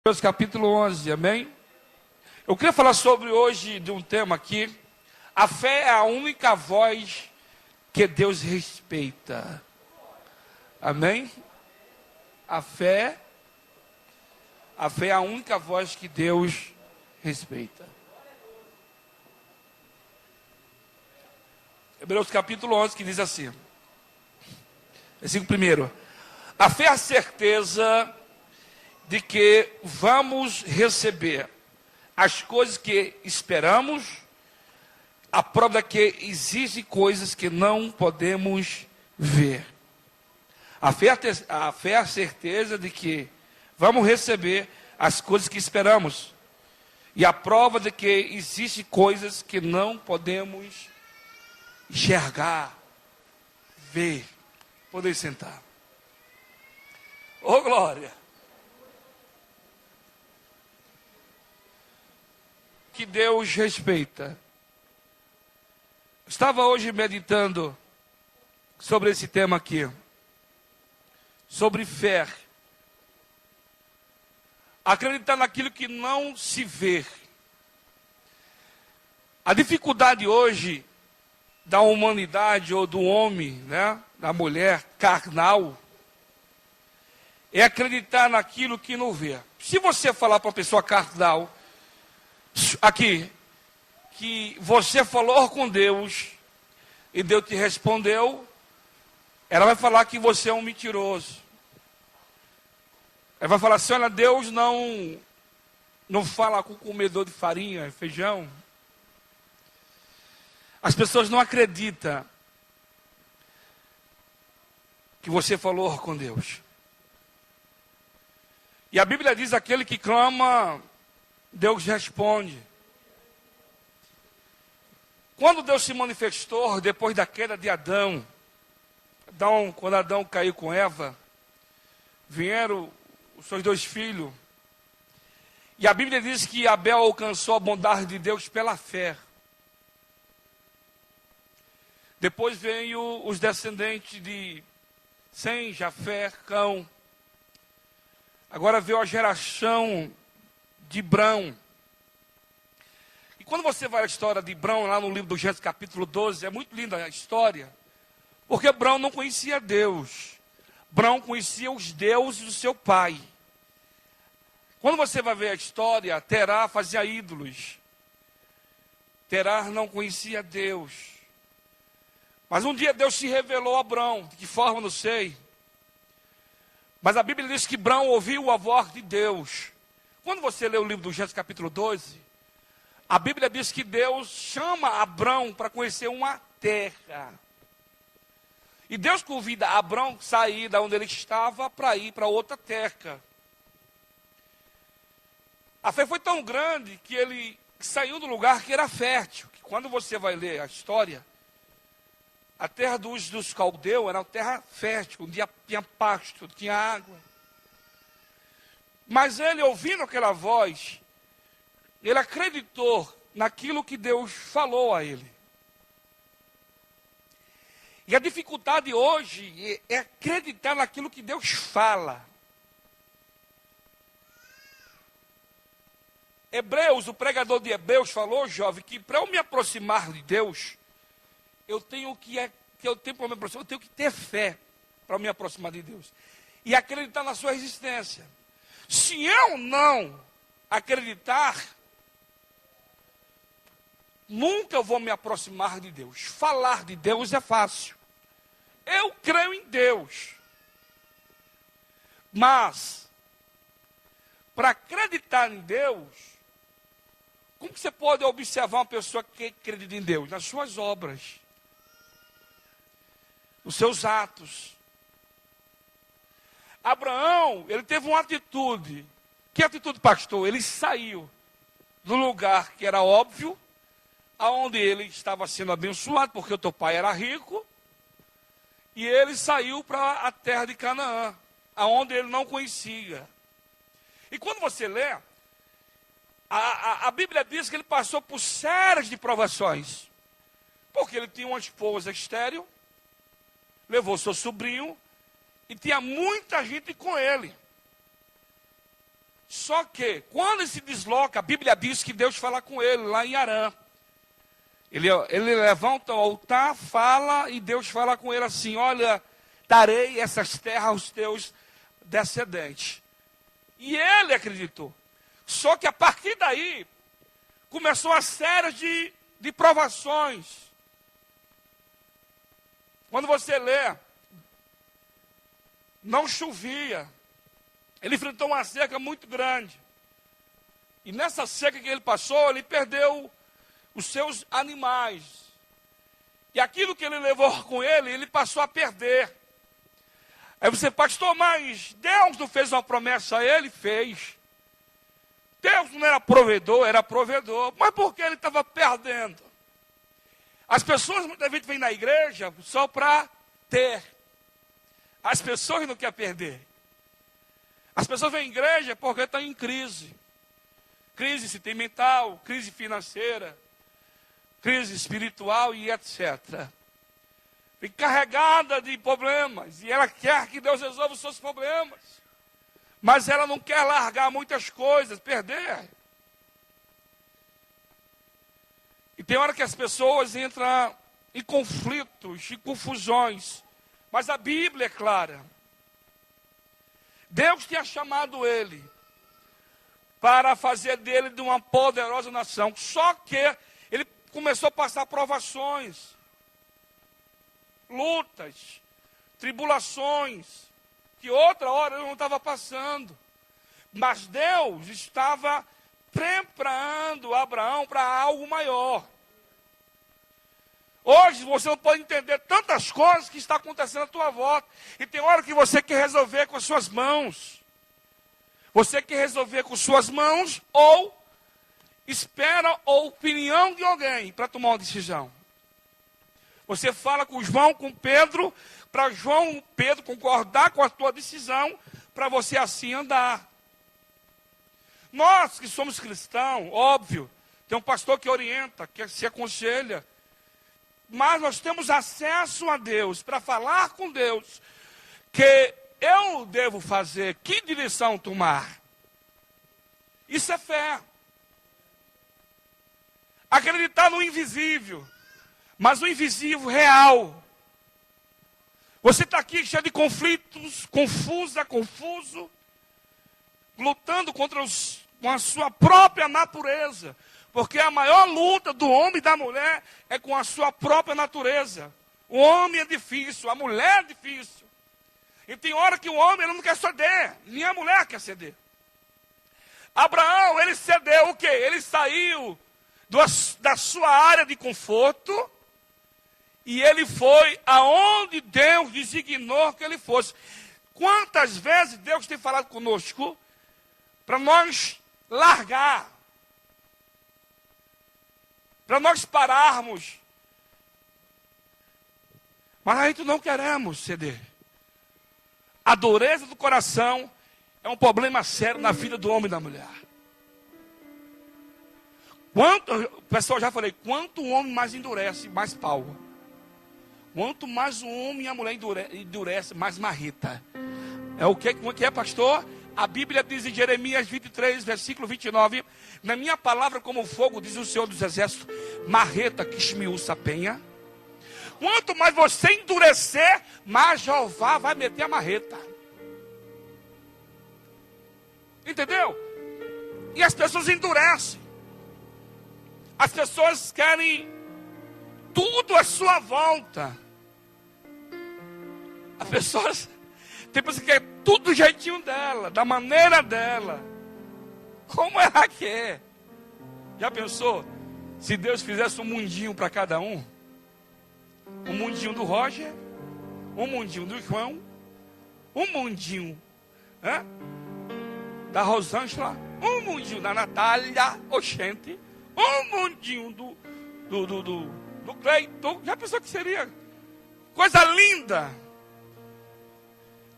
Hebreus capítulo 11, amém? Eu queria falar sobre hoje de um tema aqui. A fé é a única voz que Deus respeita. Amém? A fé é a única voz que Deus respeita. Hebreus capítulo 11, que diz assim. Versículo 1. A fé é a certeza de que vamos receber as coisas que esperamos, a prova que existem coisas que não podemos ver. A fé é a certeza de que vamos receber as coisas que esperamos, e a prova de que existem coisas que não podemos enxergar, ver. Podem sentar. Ô glória! Que Deus respeita. Estava hoje meditando sobre esse tema aqui, sobre fé. Acreditar naquilo que não se vê. A dificuldade hoje da humanidade ou do homem, né, da mulher carnal, é acreditar naquilo que não vê. Se você falar para uma pessoa carnal, aqui, que você falou com Deus e Deus te respondeu, ela vai falar que você é um mentiroso. Ela vai falar assim: olha, Deus não fala com comedor de farinha, feijão. As pessoas não acreditam que você falou com Deus. E a Bíblia diz: aquele que clama, Deus responde. Quando Deus se manifestou depois da queda de Adão, quando Adão caiu com Eva, vieram os seus dois filhos. E a Bíblia diz que Abel alcançou a bondade de Deus pela fé. Depois veio os descendentes de Sem, Jafé, Cão. Agora veio a geração de Brão. E quando você vai à história de Brão, lá no livro do Gênesis capítulo 12, é muito linda a história, porque Brão não conhecia Deus. Brão conhecia os deuses do seu pai. Quando você vai ver a história, Terá fazia ídolos. Terá não conhecia Deus. Mas um dia Deus se revelou a Brão, de que forma não sei. Mas a Bíblia diz que Brão ouviu a voz de Deus. Quando você lê o livro do Gênesis capítulo 12, a Bíblia diz que Deus chama Abrão para conhecer uma terra. E Deus convida Abrão a sair da onde ele estava para ir para outra terra. A fé foi tão grande que ele saiu do lugar que era fértil. Que quando você vai ler a história, a terra dos caldeus era uma terra fértil, onde tinha pasto, tinha água. Mas ele, ouvindo aquela voz, ele acreditou naquilo que Deus falou a ele. E a dificuldade hoje é acreditar naquilo que Deus fala. Hebreus, o pregador de Hebreus falou, jovem, que para eu me aproximar de Deus, eu tenho que ter fé para me aproximar de Deus. E acreditar na sua existência. Se eu não acreditar, nunca eu vou me aproximar de Deus. Falar de Deus é fácil. Eu creio em Deus. Mas, para acreditar em Deus, como que você pode observar uma pessoa que acredita em Deus? Nas suas obras. Nos seus atos. Abraão, ele teve uma atitude. Que atitude, pastor? Ele saiu do lugar que era óbvio, aonde ele estava sendo abençoado, porque o teu pai era rico, e ele saiu para a terra de Canaã, aonde ele não conhecia. E quando você lê, a Bíblia diz que ele passou por séries de provações, porque ele tinha uma esposa estéril, levou seu sobrinho, e tinha muita gente com ele. Só que, quando ele se desloca, a Bíblia diz que Deus fala com ele lá em Harã. Ele levanta o altar, fala, e Deus fala com ele assim: olha, darei essas terras aos teus descendentes. E ele acreditou. Só que a partir daí, começou uma série de provações. Quando você lê, não chovia. Ele enfrentou uma seca muito grande. E nessa seca que ele passou, ele perdeu os seus animais. E aquilo que ele levou com ele, ele passou a perder. Aí você, pastor, mas Deus não fez uma promessa a ele? Fez. Deus não era provedor, era provedor. Mas por que ele estava perdendo? As pessoas muitas vezes vêm na igreja só para ter. As pessoas não querem perder. As pessoas vêm à igreja porque estão em crise. Crise sentimental, crise financeira, crise espiritual e etc. Vem carregada de problemas. E ela quer que Deus resolva os seus problemas. Mas ela não quer largar muitas coisas, perder. E tem hora que as pessoas entram em conflitos, em confusões. Mas a Bíblia é clara. Deus tinha chamado ele para fazer dele de uma poderosa nação. Só que ele começou a passar provações, lutas, tribulações, que outra hora ele não estava passando. Mas Deus estava preparando Abraão para algo maior. Hoje você não pode entender tantas coisas que estão acontecendo à tua volta. E tem hora que você quer resolver com as suas mãos. Você quer resolver com suas mãos ou espera a opinião de alguém para tomar uma decisão. Você fala com João, com Pedro, para João, Pedro concordar com a tua decisão, para você assim andar. Nós que somos cristãos, óbvio, tem um pastor que orienta, que se aconselha, mas nós temos acesso a Deus, para falar com Deus, que eu devo fazer, que direção tomar. Isso é fé. Acreditar no invisível, mas o invisível real. Você está aqui cheio de conflitos, confuso, lutando com a sua própria natureza. Porque a maior luta do homem e da mulher é com a sua própria natureza. O homem é difícil, a mulher é difícil. E tem hora que o homem ele não quer ceder, nem a mulher quer ceder. Abraão, ele cedeu o quê? Ele saiu da sua área de conforto e ele foi aonde Deus designou que ele fosse. Quantas vezes Deus tem falado conosco para nós largar, para nós pararmos, mas a gente não queremos ceder. A dureza do coração é um problema sério na vida do homem e da mulher. O pessoal já falei, quanto o homem mais endurece, mais pau. Quanto mais o homem e a mulher endurece, mais marreta. É o que é, pastor? A Bíblia diz em Jeremias 23, versículo 29, na minha palavra como fogo, diz o Senhor dos Exércitos, marreta que esmiuça a penha. Quanto mais você endurecer, mais Jeová vai meter a marreta. Entendeu? E as pessoas endurecem. As pessoas querem tudo à sua volta. As pessoas tem pessoas que querem tudo do jeitinho dela, da maneira dela. Como ela quer. Já pensou? Se Deus fizesse um mundinho para cada um? Um mundinho do Roger, um mundinho do João, um mundinho da Rosângela, um mundinho da Natália, oxente, um mundinho do Cleiton. Já pensou que seria? Coisa linda.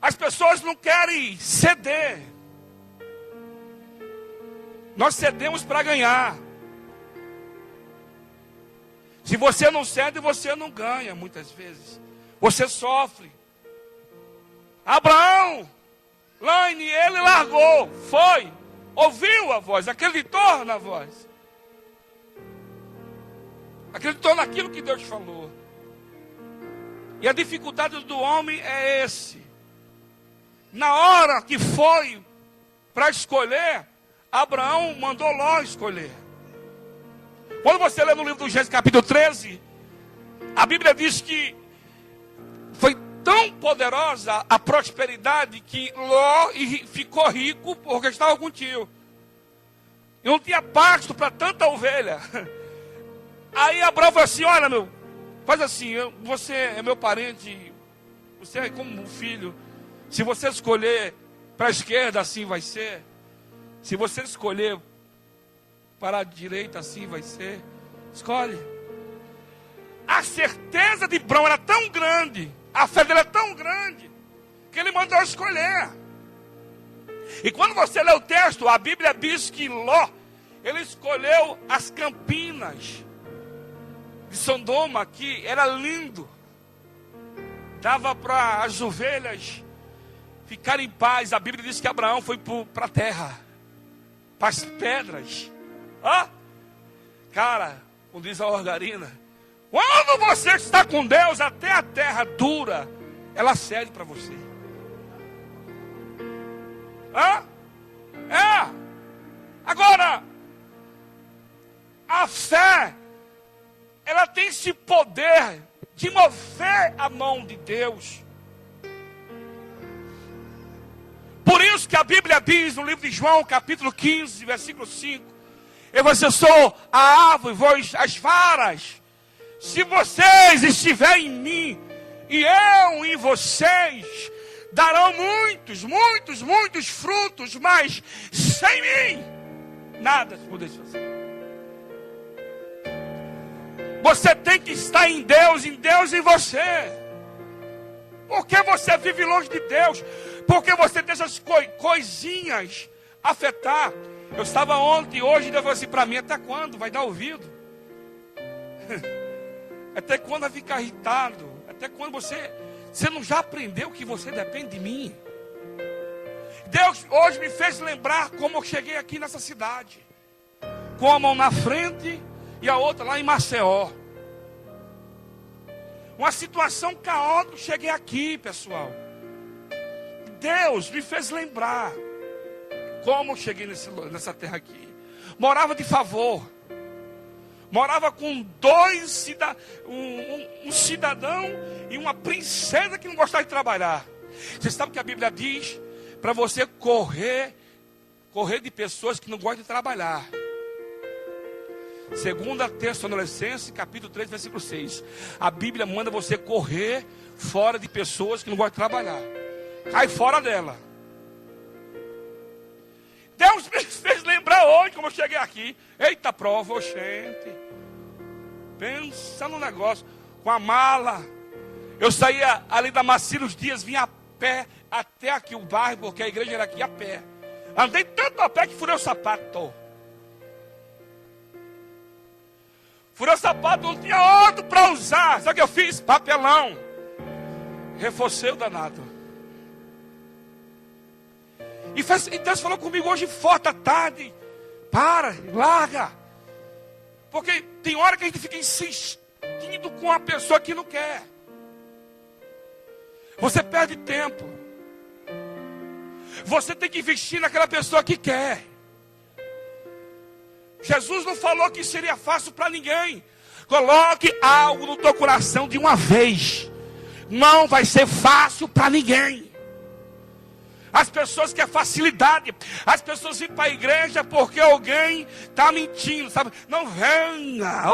As pessoas não querem ceder. Nós cedemos para ganhar. Se você não cede, você não ganha muitas vezes. Você sofre. Abraão, Laine, ele largou, foi. ouviu a voz, acreditou na voz. Acreditou naquilo que Deus falou. E a dificuldade do homem é esse. Na hora que foi para escolher, Abraão mandou Ló escolher. Quando você lê no livro do Gênesis capítulo 13, a Bíblia diz que foi tão poderosa a prosperidade que Ló ficou rico porque estava com tio. E não tinha pasto para tanta ovelha. Aí Abraão falou assim, olha meu, faz assim, você é meu parente, você é como um filho. Se você escolher para a esquerda, assim vai ser. Se você escolher para a direita, assim vai ser. Escolhe. A certeza de Abraão era tão grande, a fé dele é tão grande, que ele mandou escolher. E quando você lê o texto, a Bíblia diz que Ló, ele escolheu as campinas de Sodoma, que era lindo. Dava para as ovelhas ficarem em paz. A Bíblia diz que Abraão foi para a terra, para as pedras. Cara, como diz a Orgarina, quando você está com Deus, até a terra dura, ela cede para você. Agora, a fé, ela tem esse poder de mover a mão de Deus. Por isso que a Bíblia diz no livro de João, capítulo 15, versículo 5, eu sou a árvore, vós as varas. Se vocês estiverem em mim e eu em vocês, darão muitos frutos, mas sem mim nada podeis fazer. Você tem que estar em Deus em você. Porque você vive longe de Deus, porque você deixa as coisinhas afetar. Eu estava ontem, hoje, Deus falou assim para mim, até quando vai dar ouvido? Até quando vai ficar irritado? Até quando você não já aprendeu que você depende de mim? Deus hoje me fez lembrar como eu cheguei aqui nessa cidade, com a mão na frente e a outra lá em Maceió. Uma situação caótica, cheguei aqui, pessoal. Deus me fez lembrar como eu cheguei nessa terra aqui. Morava de favor. Morava com um cidadão e uma princesa que não gostava de trabalhar. Você sabe que a Bíblia diz para você correr de pessoas que não gostam de trabalhar. 2 Tessalonicenses, capítulo 3, versículo 6. A Bíblia manda você correr fora de pessoas que não gostam de trabalhar. Cai fora dela. Deus me fez lembrar hoje como eu cheguei aqui. Eita prova, oxente. Pensa no negócio. Com a mala. Eu saía ali da Macílios Dias, vinha a pé até aqui o bairro, porque a igreja era aqui a pé. Andei tanto a pé que furei o sapato. Furei o sapato, não tinha outro para usar. Só que eu fiz papelão. Reforcei o danado. E Deus falou comigo hoje forte à tarde. Para, larga. Porque tem hora que a gente fica insistindo com a pessoa que não quer. Você perde tempo. Você tem que investir naquela pessoa que quer. Jesus não falou que seria fácil para ninguém. Coloque algo no teu coração de uma vez. Não vai ser fácil para ninguém. As pessoas querem facilidade. As pessoas vêm para a igreja porque alguém está mentindo, sabe? Não, venha.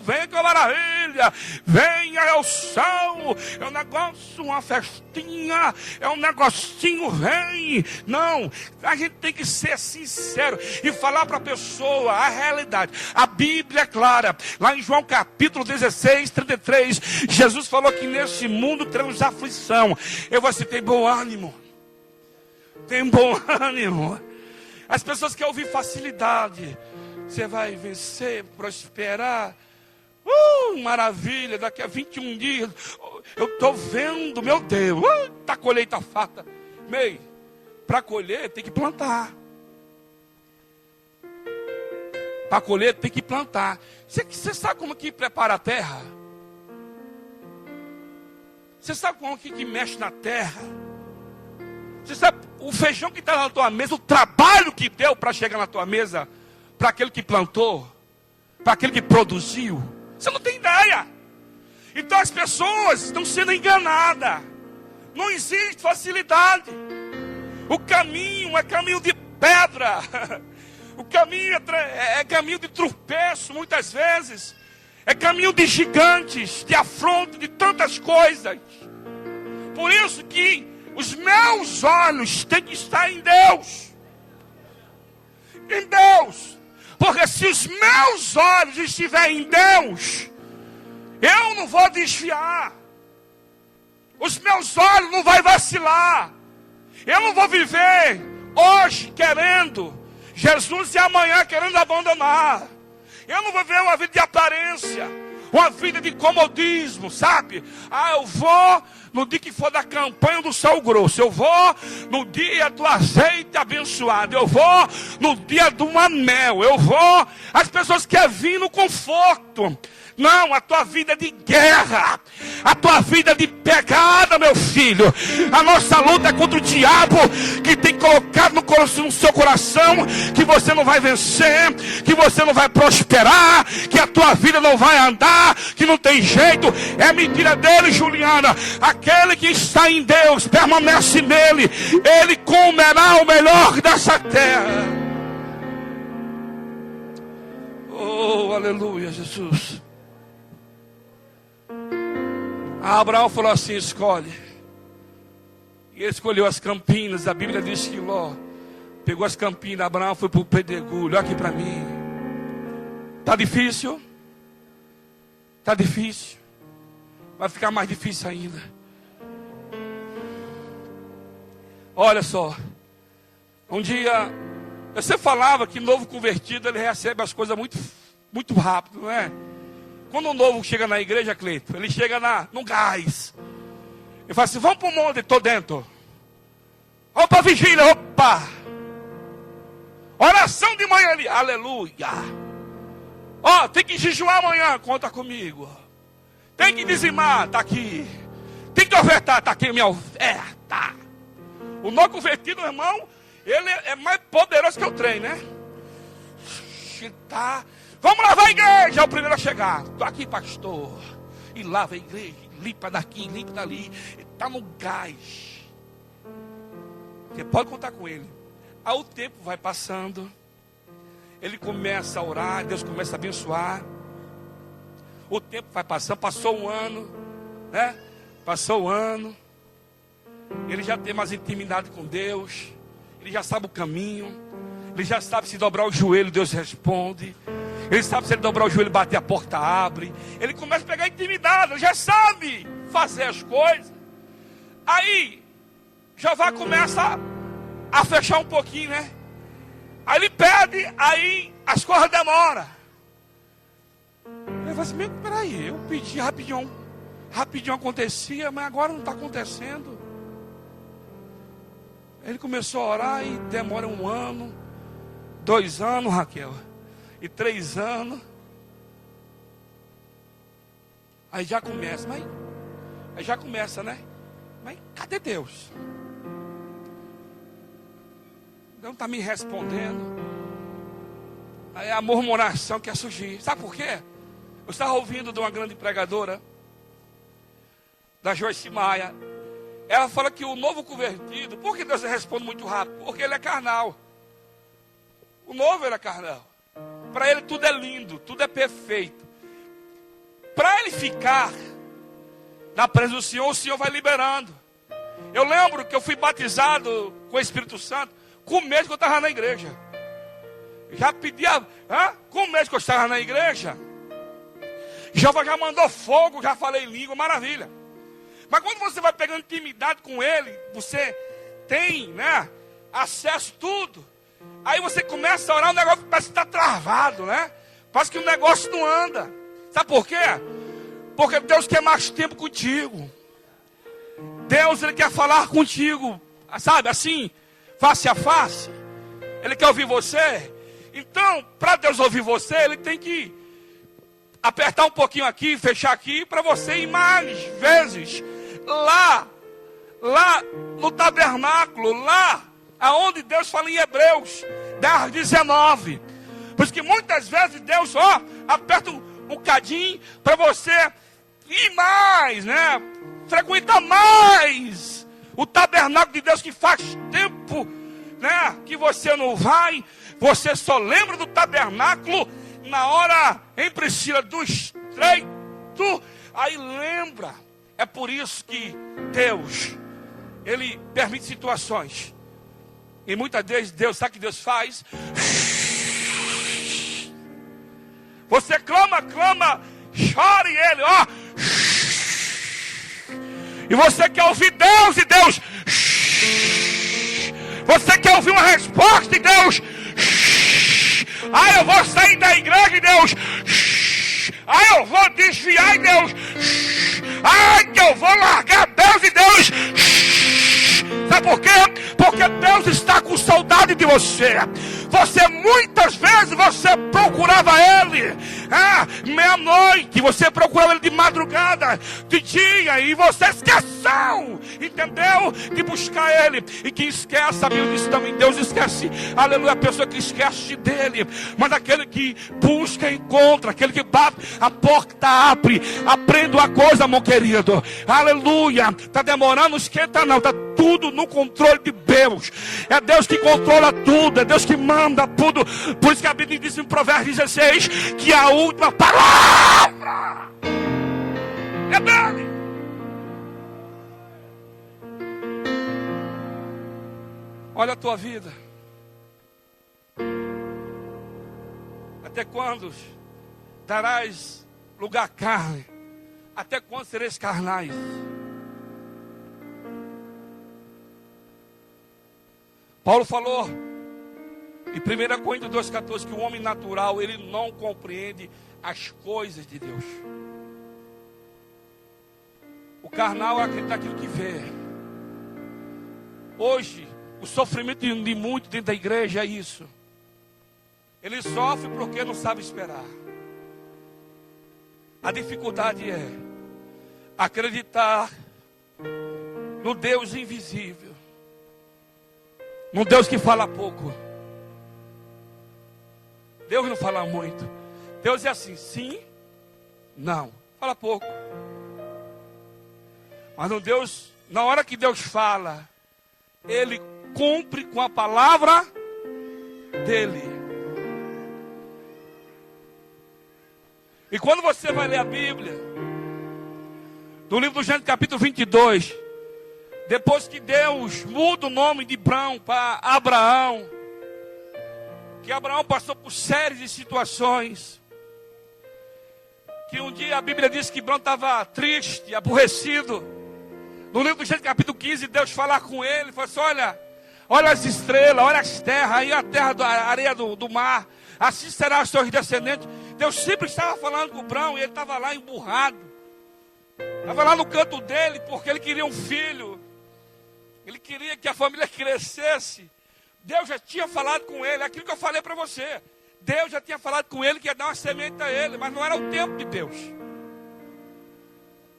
Venha que é uma maravilha. Venha, é o céu. É um negócio, uma festinha. É um negocinho, vem. Não, a gente tem que ser sincero e falar para a pessoa a realidade. A Bíblia é clara. Lá em João capítulo 16, 33, Jesus falou que nesse mundo teremos aflição. Eu vou ter bom ânimo. Tem bom ânimo. As pessoas querem ouvir facilidade. Você vai vencer, prosperar. Maravilha, daqui a 21 dias. Eu estou vendo, meu Deus. Tá colheita farta. Para colher tem que plantar. para colher, tem que plantar. Você sabe como que prepara a terra? Você sabe como que mexe na terra? Você sabe o feijão que está na tua mesa, o trabalho que deu para chegar na tua mesa, para aquele que plantou, para aquele que produziu? Você não tem ideia. Então as pessoas estão sendo enganadas. Não existe facilidade. O caminho é caminho de pedra. O caminho é caminho de tropeço, muitas vezes. É caminho de gigantes, de afronto, de tantas coisas. Por isso que os meus olhos têm que estar em Deus. Em Deus. Porque se os meus olhos estiverem em Deus, eu não vou desviar. Os meus olhos não vão vacilar. Eu não vou viver hoje querendo Jesus e amanhã querendo abandonar. Eu não vou viver uma vida de aparência, uma vida de comodismo, sabe? Eu vou no dia que for da campanha do sal grosso. Eu vou no dia do azeite abençoado. Eu vou no dia do anel. Eu vou. As pessoas querem vir no conforto. Não, a tua vida é de guerra. A tua vida é de pegada, meu filho. A nossa luta é contra o diabo, que tem colocado no seu coração que você não vai vencer, que você não vai prosperar, que a tua vida não vai andar, que não tem jeito. É mentira dele, Juliana. Aquele que está em Deus, permanece nele, ele comerá o melhor dessa terra. Oh, aleluia, Jesus. Abraão falou assim: escolhe. E ele escolheu as campinas. A Bíblia diz que Ló pegou as campinas. Abraão foi para o pedregulho. Olha aqui para mim. Está difícil? Está difícil. Vai ficar mais difícil ainda. Olha só. Um dia você falava que novo convertido ele recebe as coisas muito rápido, não é? Quando um novo chega na igreja, Cleito, ele chega no gás. Ele fala assim: vamos para o monte, estou dentro. Vamos para a vigília, opa. Oração de manhã ali, aleluia. Ó, tem que jejuar amanhã, conta comigo. Tem que dizimar, está aqui. Tem que ofertar, está aqui a minha oferta. O novo convertido, irmão, ele é mais poderoso que o trem, né? Tá. Vamos lavar a igreja, é o primeiro a chegar. Estou aqui, pastor. E lava a igreja, limpa daqui, limpa dali. Está no gás. Você pode contar com ele. Aí o tempo vai passando. Ele começa a orar, Deus começa a abençoar. O tempo vai passando, passou um ano, né? Passou um ano. Ele já tem mais intimidade com Deus. Ele já sabe o caminho. Ele já sabe se dobrar o joelho, Deus responde. Ele sabe se ele dobrar o joelho, bater, a porta abre. Ele começa a pegar intimidade, ele já sabe fazer as coisas. Aí, Jeová começa a fechar um pouquinho, né? Aí ele pede, aí as coisas demoram. Ele fala assim: peraí, eu pedi rapidinho acontecia, mas agora não está acontecendo. Ele começou a orar e demora 1 ano, 2 anos, Raquel. E 3 anos. Aí já começa, né? Mas cadê Deus? Não está me respondendo. Aí a murmuração quer surgir. Sabe por quê? Eu estava ouvindo de uma grande pregadora, da Joyce Maia. Ela fala que o novo convertido, por que Deus responde muito rápido? Porque ele é carnal. O novo era carnal. Para ele tudo é lindo, tudo é perfeito. Para ele ficar na presença do Senhor, o Senhor vai liberando. Eu lembro que eu fui batizado com o Espírito Santo com o mês que eu estava na igreja. Já pedia, com o mês que eu estava na igreja, Jeová já mandou fogo, já falei língua, maravilha. Mas quando você vai pegando intimidade com Ele, você tem, né, acesso a tudo. Aí você começa a orar, o negócio parece que está travado, né? Parece que o negócio não anda. Sabe por quê? Porque Deus quer mais tempo contigo. Deus, Ele quer falar contigo, sabe, assim, face a face. Ele quer ouvir você. Então, para Deus ouvir você, Ele tem que apertar um pouquinho aqui, fechar aqui, para você ir mais vezes lá no tabernáculo, lá aonde Deus fala em Hebreus 10:19. Por isso que muitas vezes Deus aperta um bocadinho para você ir mais, né? Frequentar mais o tabernáculo de Deus, que faz tempo, né, que você não vai. Você só lembra do tabernáculo na hora, em Priscila, do estreito. Aí lembra. É por isso que Deus, Ele permite situações. E muitas vezes Deus, sabe o que Deus faz? Você clama, chora e Ele, E você quer ouvir Deus e Deus. Você quer ouvir uma resposta e Deus. Eu vou sair da igreja e Deus. Eu vou desviar e Deus. Que eu vou largar Deus e Deus. Sabe por quê? Porque Deus está com saudade de você. Muitas vezes você procurava Ele, meia-noite, você procurava Ele de madrugada, de dia, e você esqueceu, entendeu? De buscar Ele. E quem esquece, a Bíblia diz também, Deus esquece, aleluia, a pessoa que esquece dele. Mas aquele que busca, encontra, aquele que bate, a porta abre. Aprenda uma coisa, meu querido, aleluia, está demorando, não esquenta não, está tudo no controle de Deus. É Deus que controla tudo, é Deus que manda tudo. Por isso que a Bíblia diz em Provérbios 16 que a última palavra é dele. Olha a tua vida. Até quando darás lugar à carne? Até quando sereis carnais? Paulo falou em 1 Coríntios 2,14 que o homem natural, ele não compreende as coisas de Deus. O carnal acredita naquilo que vê. Hoje, o sofrimento de muitos dentro da igreja é isso. Ele sofre porque não sabe esperar. A dificuldade é acreditar no Deus invisível. Um Deus que fala pouco. Deus não fala muito. Deus é assim, sim, não. Fala pouco. Mas no Deus, na hora que Deus fala, Ele cumpre com a palavra dEle. E quando você vai ler a Bíblia, no livro do Gênesis capítulo 22, depois que Deus muda o nome de Abrão para Abraão, que Abraão passou por séries de situações, que um dia a Bíblia diz que Abraão estava triste, aborrecido. No livro do Gênesis capítulo 15, Deus fala com ele, falou assim, olha as estrelas, olha as terras, aí a terra, a areia do mar, assim serão os seus descendentes. Deus sempre estava falando com Abraão e ele estava lá emburrado, estava lá no canto dele, porque ele queria um filho. Ele queria que a família crescesse. Deus já tinha falado com ele, aquilo que eu falei para você. Deus já tinha falado com ele que ia dar uma semente a ele, mas não era o tempo de Deus.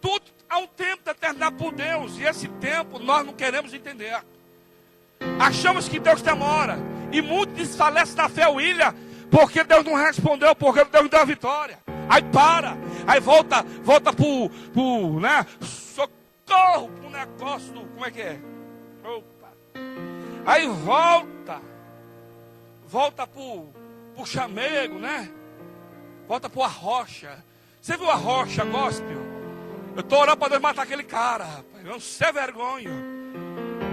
Tudo há um tempo determinado por Deus, e esse tempo nós não queremos entender. Achamos que Deus demora, e muitos desfalecem da fé, William, porque Deus não respondeu, porque Deus deu a vitória. Aí para, aí volta pro né, socorro, pro negócio do, como é que é? Opa. Aí volta pro chamego, né? Volta pro arrocha. Você viu a rocha gospel? Eu estou orando para Deus matar aquele cara, rapaz. Eu não sei vergonha.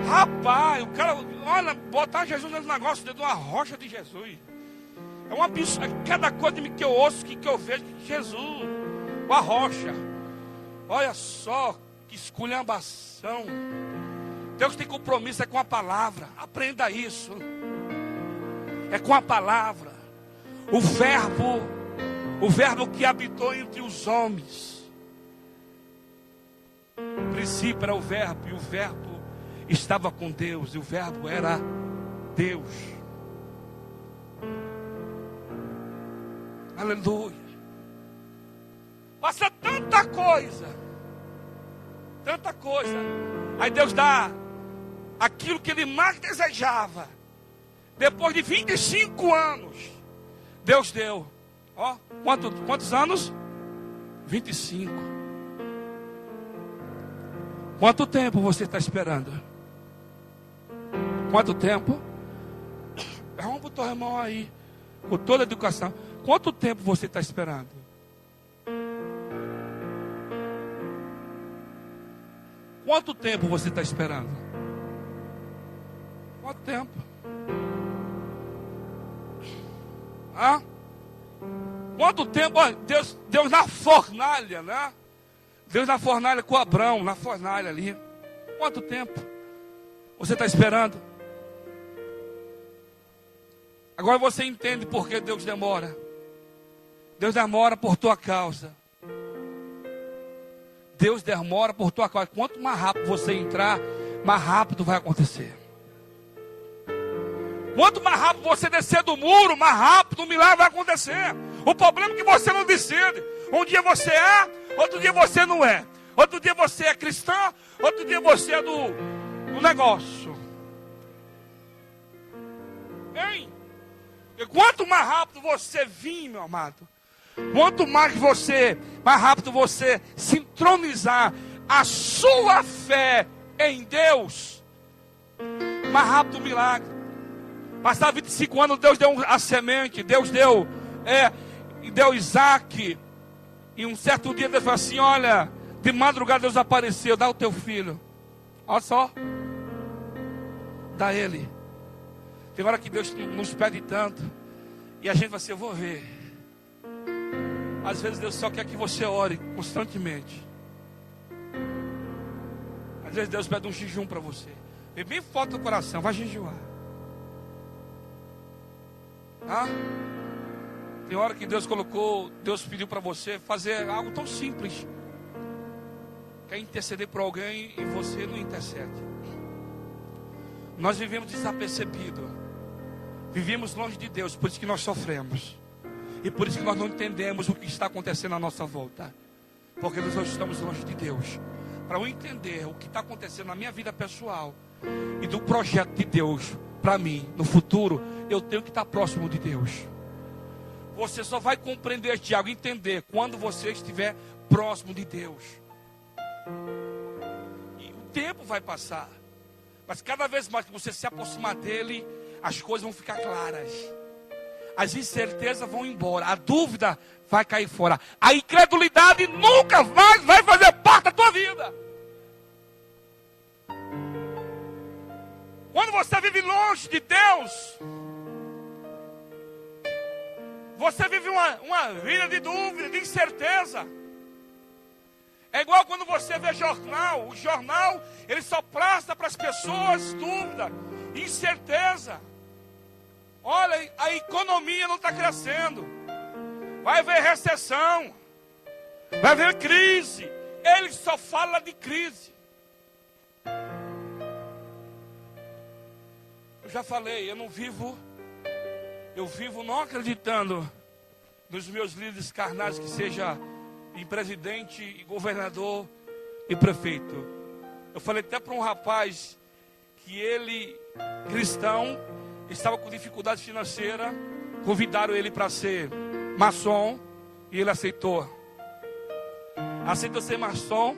Rapaz, o cara, olha, botar Jesus nesse negócio dentro de uma rocha de Jesus. É um absurdo. Cada coisa que eu ouço, que eu vejo, que Jesus, a rocha. Olha só que esculhambação. Deus tem compromisso, é com a palavra. Aprenda isso. É com a palavra. O verbo que habitou entre os homens. No princípio era o verbo, e o verbo estava com Deus, e o verbo era Deus. Aleluia. Passa tanta coisa. Tanta coisa. Aí Deus dá aquilo que ele mais desejava. Depois de 25 anos, Deus deu. Ó, quantos anos? 25. Quanto tempo você está esperando? Quanto tempo? Vamos para o teu irmão aí, com toda a educação. Quanto tempo você está esperando? Quanto tempo você está esperando? Quanto tempo? Ah? Quanto tempo? Olha, Deus na fornalha, né? Deus na fornalha com Abrão, na fornalha ali. Quanto tempo você está esperando? Agora você entende por que Deus demora. Deus demora por tua causa. Deus demora por tua causa. Quanto mais rápido você entrar, mais rápido vai acontecer. Quanto mais rápido você descer do muro, mais rápido o milagre vai acontecer. O problema é que você não decide. Um dia você é, outro dia você não é. Outro dia você é cristão, outro dia você é do negócio. Hein? E quanto mais rápido você vir, meu amado, quanto mais rápido você sincronizar a sua fé em Deus, mais rápido o milagre. Passaram 25 anos, Deus deu a semente, Deus deu Isaac. E um certo dia Deus falou assim: olha, de madrugada Deus apareceu, dá o teu filho. Olha só, dá ele. Tem hora que Deus nos pede tanto, e a gente vai assim: eu vou ver. Às vezes Deus só quer que você ore constantemente. Às vezes Deus pede um jejum para você. Vem bem forte no coração, vai jejuar. Ah? Tem hora que Deus pediu para você fazer algo tão simples. Quer interceder por alguém e você não intercede. Nós vivemos desapercebido. Vivemos longe de Deus, por isso que nós sofremos. E por isso que nós não entendemos o que está acontecendo à nossa volta. Porque nós estamos longe de Deus. Para eu entender o que está acontecendo na minha vida pessoal e do projeto de Deus para mim, no futuro, eu tenho que estar próximo de Deus. Você só vai compreender, Tiago, entender quando você estiver próximo de Deus. E o tempo vai passar. Mas cada vez mais que você se aproximar dele, as coisas vão ficar claras. As incertezas vão embora. A dúvida vai cair fora. A incredulidade nunca mais vai fazer parte da tua vida. Quando você vive longe de Deus, você vive uma vida de dúvida, de incerteza. É igual quando você vê jornal. O jornal, ele só presta para as pessoas dúvida, incerteza. Olha, a economia não está crescendo. Vai haver recessão. Vai haver crise. Ele só fala de crise. Eu já falei, eu vivo não acreditando nos meus líderes carnais, que seja em presidente, e governador e prefeito. Eu falei até para um rapaz que ele, cristão, estava com dificuldade financeira, convidaram ele para ser maçom e ele aceitou. Aceitou ser maçom.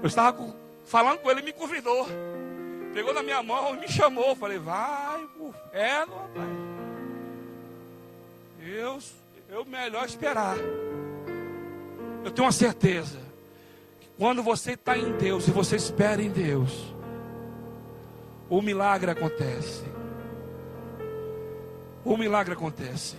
Eu estava falando com ele e me convidou. Pegou na minha mão e me chamou. Falei, vai pro inferno, rapaz. Eu melhor esperar. Eu tenho uma certeza que quando você está em Deus e você espera em Deus, o milagre acontece. O milagre acontece.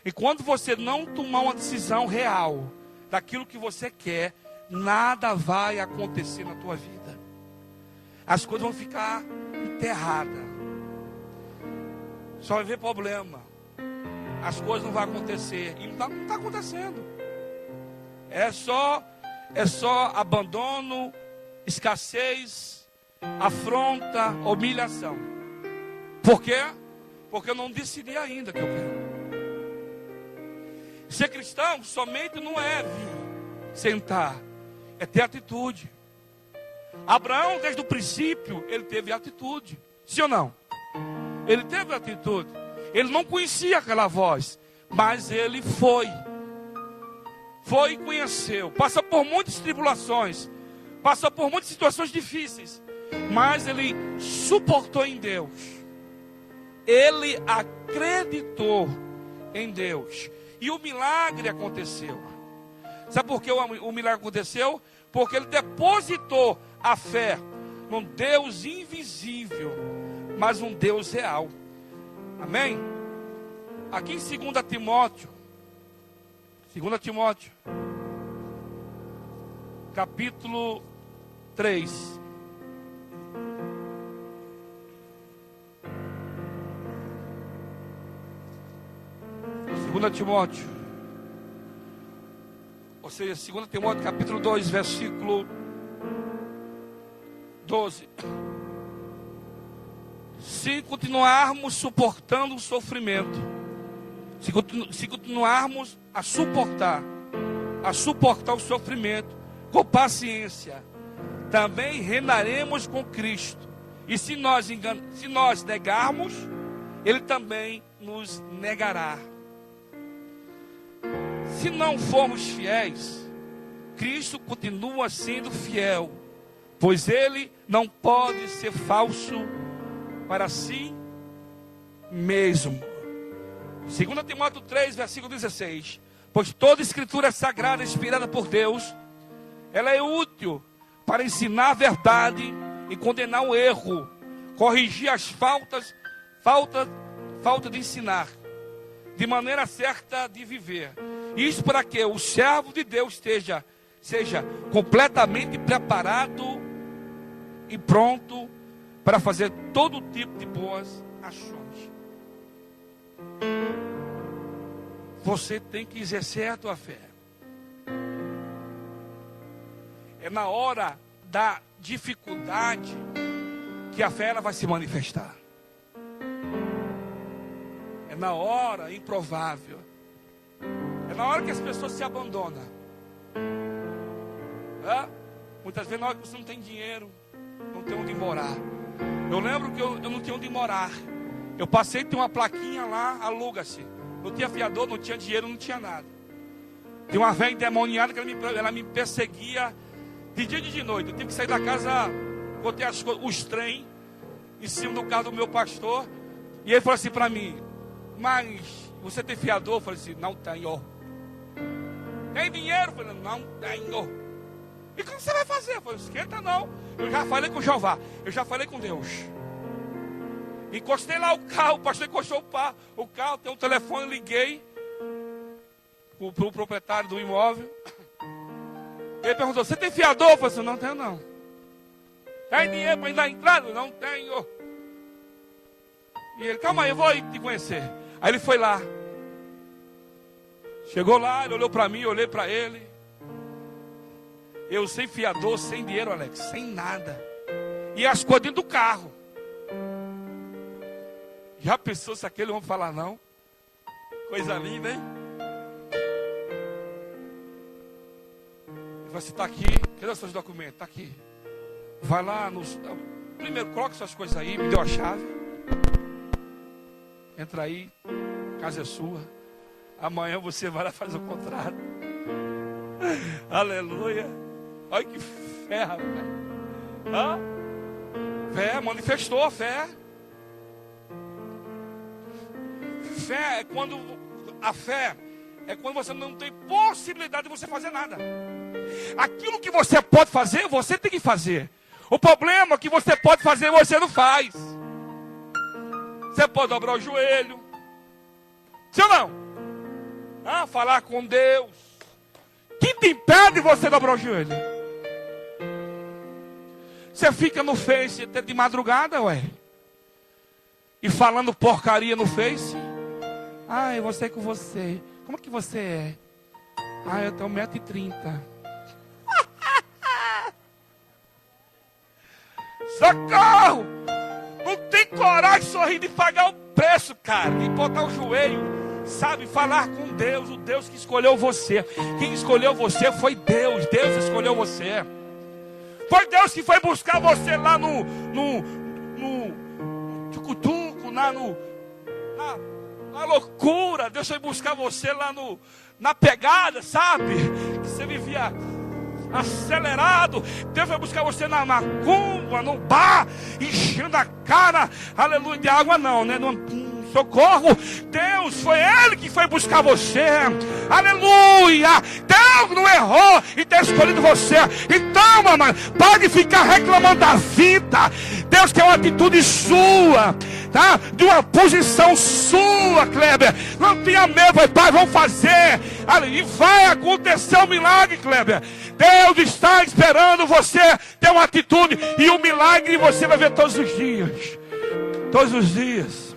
E quando você não tomar uma decisão real daquilo que você quer, nada vai acontecer na tua vida. As coisas vão ficar enterradas. Só vai haver problema. As coisas não vão acontecer. E não está acontecendo. É só abandono, escassez, afronta, humilhação. Por quê? Porque eu não decidi ainda que eu quero. Ser cristão somente não é vir, sentar, é ter atitude. Abraão, desde o princípio, ele teve atitude. Sim ou não? Ele teve atitude. Ele não conhecia aquela voz, mas ele foi e conheceu. Passou por muitas tribulações, passou por muitas situações difíceis, mas ele suportou em Deus. Ele acreditou em Deus. E o milagre aconteceu. Sabe por que o milagre aconteceu? Porque ele depositou a fé num Deus invisível, mas um Deus real. Amém? Aqui em 2 Timóteo, capítulo 3. Timóteo, ou seja, 2 Timóteo capítulo 2, versículo 12. Se continuarmos suportando o sofrimento, se continuarmos a suportar o sofrimento com paciência, também reinaremos com Cristo. E se nós negarmos, Ele também nos negará. Se não formos fiéis, Cristo continua sendo fiel, pois Ele não pode ser falso para si mesmo. 2 Timóteo 3, versículo 16. Pois toda escritura é sagrada, inspirada por Deus. Ela é útil para ensinar a verdade e condenar o erro, corrigir as falta de ensinar, de maneira certa de viver. Isso para que o servo de Deus seja completamente preparado e pronto para fazer todo tipo de boas ações. Você tem que exercer a tua fé. É na hora da dificuldade que a fé ela vai se manifestar. É na hora improvável. É na hora que as pessoas se abandonam. Muitas vezes na hora que você não tem dinheiro, não tem onde morar. Eu lembro que eu não tinha onde morar. Eu passei, tem uma plaquinha lá, aluga-se. Não tinha fiador, não tinha dinheiro, não tinha nada. Tinha uma velha endemoniada que ela me perseguia de dia e de noite. Eu tive que sair da casa, botei os trem em cima do carro do meu pastor. E ele falou assim para mim: mas você tem fiador? Eu falei assim: não tenho. Tem dinheiro? Eu falei: não tenho. E como você vai fazer? Eu falei: esquenta não. Eu já falei com Jeová, eu já falei com Deus. Encostei lá o carro, o pastor encostou o carro, tem um telefone, liguei para o proprietário do imóvel. Ele perguntou: você tem fiador? Eu falei assim: não tenho não. Tem dinheiro para ir dar entrada? Não tenho. E ele: calma aí, eu vou aí te conhecer. Aí ele foi lá. Chegou lá, ele olhou para mim, eu olhei para ele. Eu sem fiador, sem dinheiro, Alex, sem nada. E as coisas dentro do carro. Já pensou se aquele homem falar não? Coisa linda, hein? Você está aqui, cadê os seus documentos? Está aqui. Vai lá nos... Primeiro, coloque suas coisas aí, me deu a chave. Entra aí, a casa é sua. Amanhã você vai lá fazer o contrato. Aleluia. Olha que fé, rapaz. Fé, manifestou a fé. Fé é quando... A fé é quando você não tem possibilidade de você fazer nada. Aquilo que você pode fazer, você tem que fazer. O problema é que você pode fazer, você não faz. Você pode dobrar o joelho. Sim ou não? Falar com Deus. Quem te impede de você dobrar o joelho? Você fica no Face até de madrugada, ué. E falando porcaria no Face. Eu vou sair com você. Como que você é? Eu tenho 1,30 m. Socorro! Não tem coragem de sorrir, de pagar o preço, cara. De botar o joelho Sabe, falar com Deus, o Deus que escolheu você. Quem escolheu você foi Deus. Deus escolheu você. Foi Deus que foi buscar você lá no tucutuco, na loucura. Deus foi buscar você lá na pegada, sabe? Que você vivia acelerado. Deus vai buscar você na macumba, no bar, enchendo a cara, aleluia, de água não, né? Socorro. Deus, foi Ele que foi buscar você, aleluia. Deus não errou em ter escolhido você. Então, mamãe, pode ficar reclamando da vida. Deus quer uma atitude sua, tá? De uma posição sua, Kleber. Não tenha medo, pai, vamos fazer. E vai acontecer um milagre, Kleber. Deus está esperando você ter uma atitude. E o milagre você vai ver todos os dias. Todos os dias.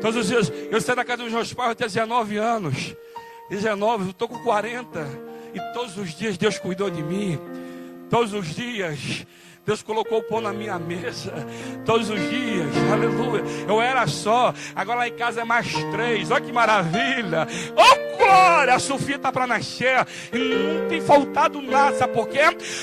Todos os dias. Eu saí da casa dos meus pais até 19 anos. 19, eu estou com 40. E todos os dias Deus cuidou de mim. Todos os dias Deus colocou o pão na minha mesa. Todos os dias, aleluia. Eu era só, agora lá em casa é mais 3. Olha que maravilha. Oh glória, a Sofia está para nascer. E não tem faltado nada, sabe por quê?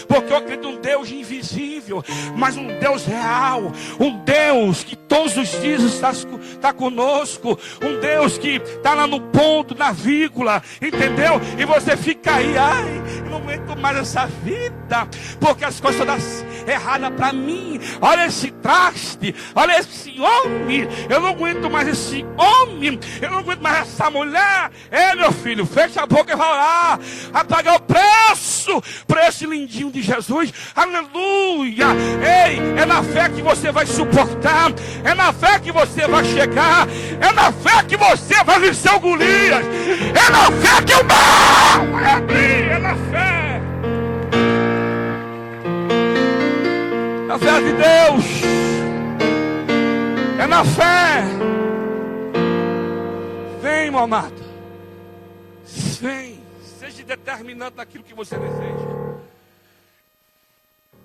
Porque eu acredito em um Deus invisível, mas um Deus real. Um Deus que todos os dias está conosco. Um Deus que está lá no ponto, na vírgula, entendeu? E você fica aí, ai, eu não aguento mais essa vida, porque as coisas todas errada para mim. Olha esse traste, olha esse homem. Eu não aguento mais esse homem. Eu não aguento mais essa mulher. Meu filho, fecha a boca e vai orar a pagar o preço por esse lindinho de Jesus. Aleluia. Ei, é na fé que você vai suportar. É na fé que você vai chegar. É na fé que você vai vencer o Golias. É na fé que o mar vai abrir. É na fé. A fé de Deus é na fé. Vem, meu amado. Vem. Seja determinante naquilo que você deseja.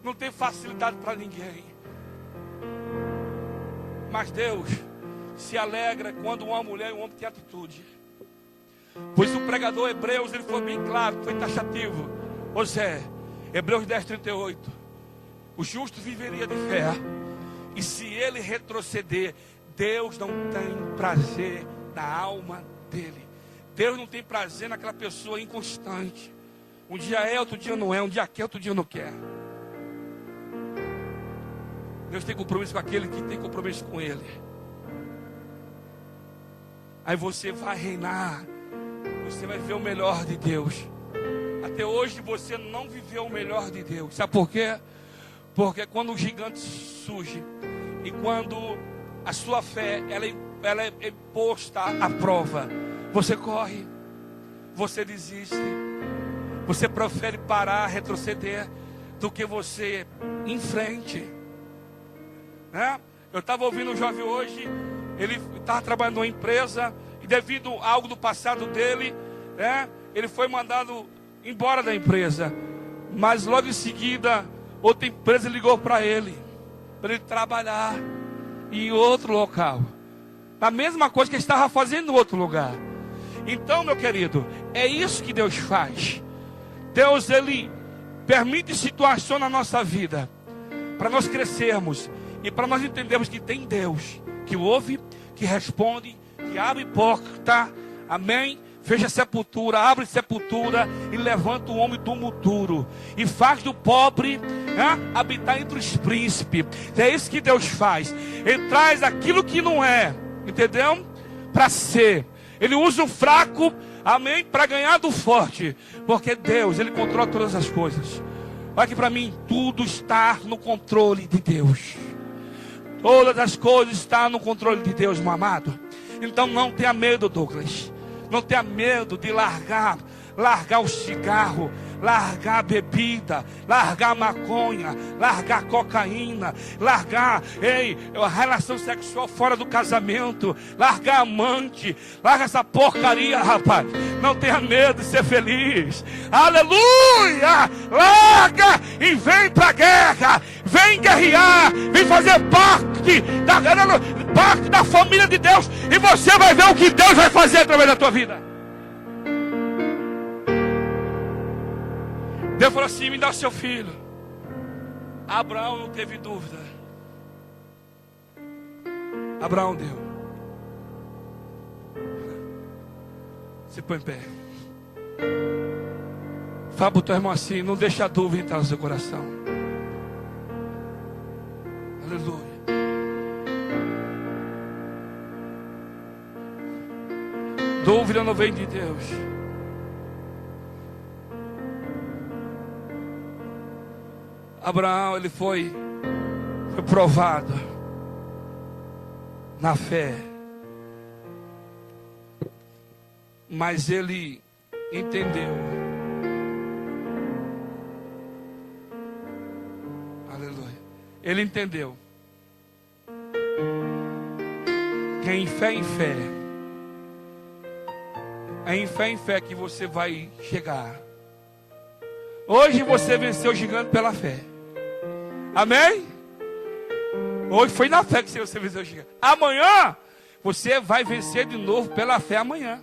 Não tem facilidade para ninguém. Mas Deus se alegra quando uma mulher e um homem têm atitude. Pois o pregador Hebreus, ele foi bem claro, foi taxativo. Ou seja, Hebreus 10:38. O justo viveria de fé. E se ele retroceder, Deus não tem prazer na alma dele. Deus não tem prazer naquela pessoa inconstante. Um dia é, outro dia não é. Um dia quer, outro dia não quer. Deus tem compromisso com aquele que tem compromisso com ele. Aí você vai reinar. Você vai ver o melhor de Deus. Até hoje você não viveu o melhor de Deus. Sabe por quê? Porque quando o gigante surge e quando a sua fé ela é posta à prova, você corre, você desiste, você prefere parar, retroceder, do que você ir em frente, né? Eu estava ouvindo um jovem hoje, ele estava trabalhando numa empresa e devido a algo do passado dele, né, ele foi mandado embora da empresa, mas logo em seguida outra empresa ligou para ele trabalhar em outro local, a mesma coisa que ele estava fazendo em outro lugar. Então, meu querido, é isso que Deus faz. Deus, ele permite situações na nossa vida para nós crescermos e para nós entendermos que tem Deus que ouve, que responde, que abre porta, amém? Fecha sepultura, abre sepultura e levanta o homem do monturo e faz do pobre, né, habitar entre os príncipes. É isso que Deus faz. Ele traz aquilo que não é, entendeu? Para ser. Ele usa o fraco, amém, para ganhar do forte. Porque Deus, ele controla todas as coisas. Olha aqui para mim, tudo está no controle de Deus. Todas as coisas estão no controle de Deus, meu amado. Então não tenha medo, Douglas. Não tenha medo de largar o cigarro, largar a bebida, largar a maconha, largar a cocaína, largar a relação sexual fora do casamento, largar a amante, larga essa porcaria, rapaz. Não tenha medo de ser feliz. Aleluia! Larga e vem para a guerra, vem guerrear, vem fazer parte da família de Deus, e você vai ver o que Deus vai fazer através da tua vida. Deus falou assim: me dá o seu filho. Abraão não teve dúvida. Abraão deu. Se põe em pé. Fala para o teu irmão assim: não deixa a dúvida entrar no seu coração. Aleluia. Dúvida não vem de Deus. Abraão, ele foi provado na fé, mas ele entendeu. Aleluia. Ele entendeu que é em fé, é em fé que você vai chegar. Hoje você venceu o gigante pela fé. Amém? Hoje foi na fé que você venceu o gigante. Amanhã você vai vencer de novo pela fé amanhã.